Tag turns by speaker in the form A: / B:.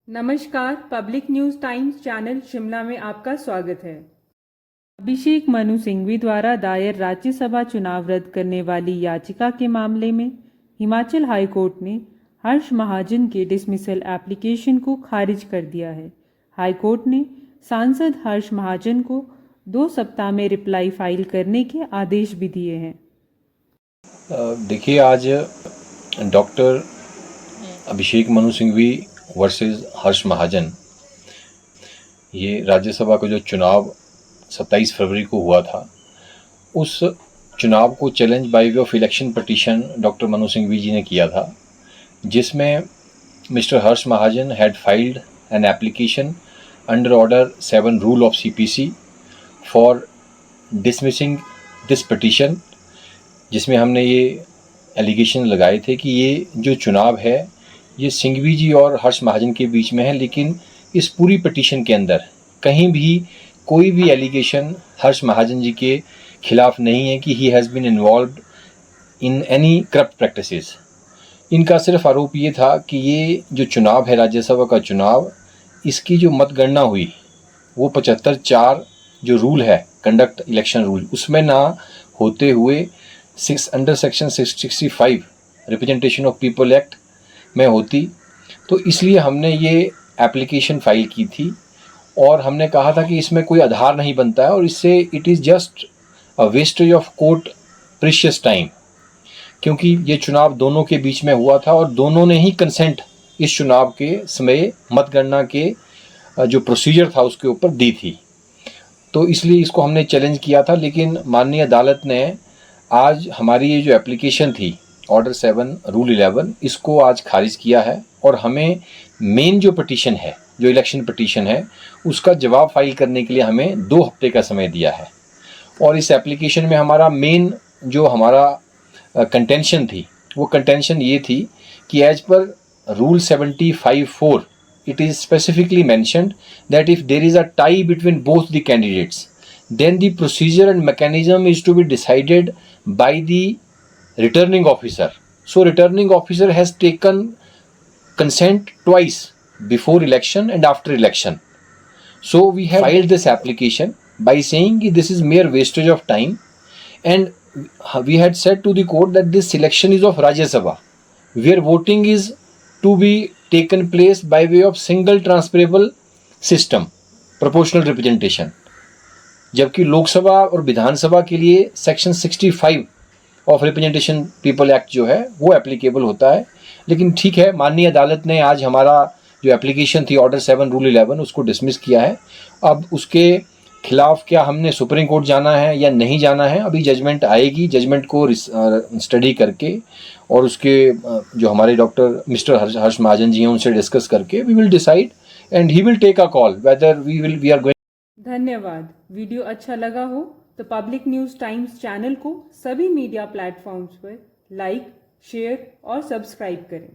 A: नमस्कार, public news times channel Shimla में आपका स्वागत है। अभिषेक मनु सिंघवी द्वारा दायर राज्यसभा चुनाव रद्द करने वाली याचिका के मामले में हिमाचल हाई कोर्ट ने हर्ष महाजन के डिसमिसल एप्लीकेशन को खारिज कर दिया है। हाई कोर्ट ने सांसद हर्ष महाजन को 2 सप्ताह में रिप्लाई फाइल करने के आदेश भी दिए हैं।
B: देखिए, आज डॉक्टर अभिषेक मनु सिंघवी वर्सेस हर्ष महाजन, ये राज्यसभा का जो चुनाव 27 फरवरी को हुआ था, उस चुनाव को challenge by way of election petition doctor Manu Singhvi ji ने किया था, जिसमें mister Harsh Mahajan had filed an application under order 7 rule of CPC for dismissing this petition, जिसमें हमने ये एलिगेशन लगाए थे कि ये जो चुनाव है ये सिंघवी जी और हर्ष महाजन के बीच में है, लेकिन इस पूरी पिटीशन के अंदर कहीं भी कोई भी एलिगेशन हर्ष महाजन जी के खिलाफ नहीं है कि he has been involved in any corrupt practices. इनका सिर्फ आरोप ये था कि ये जो चुनाव है राज्यसभा का चुनाव, इसकी जो मतगणना हुई वो 75(4) जो रूल है कंडक्ट इलेक्शन रूल, उसमें ना होते हुए under section 665 representation of people act में होती। तो इसलिए हमने ये एप्लीकेशन फाइल की थी और हमने कहा था कि इसमें कोई आधार नहीं बनता है और इससे it is just a wastage of court precious time, क्योंकि ये चुनाव दोनों के बीच में हुआ था और दोनों ने ही कंसेंट इस चुनाव के समय मतगणना के जो प्रोसीजर था उसके ऊपर दी थी। तो इसलिए इसको हमने चैलेंज किया था, लेकिन माननीय अदालत ने आज हमारी ये जो एप्लीकेशन थी ऑर्डर 7 रूल 11, इसको आज खारिज किया है और हमें मेन जो पिटीशन है, जो इलेक्शन पिटीशन है, उसका जवाब फाइल करने के लिए हमें 2 हफ्ते का समय दिया है। और इस एप्लीकेशन में हमारा मेन जो हमारा कंटेंशन थी, वो कंटेंशन ये थी कि as per rule 75(4) it is specifically mentioned that if there is a tie between both the candidates, then the procedure and mechanism is to be decided by the returning officer. So returning officer has taken consent twice, before election and after election. So we have filed this application by saying that this is mere wastage of time, and we had said to the court that this election is of Rajya Sabha, where voting is to be taken place by way of single transferable system, proportional representation, जबकि लोकसभा और विधानसभा के लिए section 65 of representation people act जो है वो applicable होता है। लेकिन ठीक है, माननीय अदालत ने आज हमारा जो एप्लीकेशन थी ऑर्डर 7 रूल 11 उसको डिसमिस किया है। अब उसके खिलाफ क्या हमने सुप्रीम कोर्ट जाना है या नहीं जाना है, अभी जजमेंट आएगी, जजमेंट को स्टडी करके और उसके जो हमारे डॉक्टर मिस्टर हर्ष महाजन जी हैं उनसे डिस्कस करके we will decide and he will take a call whether we are going.
A: धन्यवाद। वीडियो अच्छा लगा हो तो पब्लिक न्यूज़ टाइम्स चैनल को सभी मीडिया प्लेटफॉर्म्स पर लाइक, शेयर और सब्सक्राइब करें।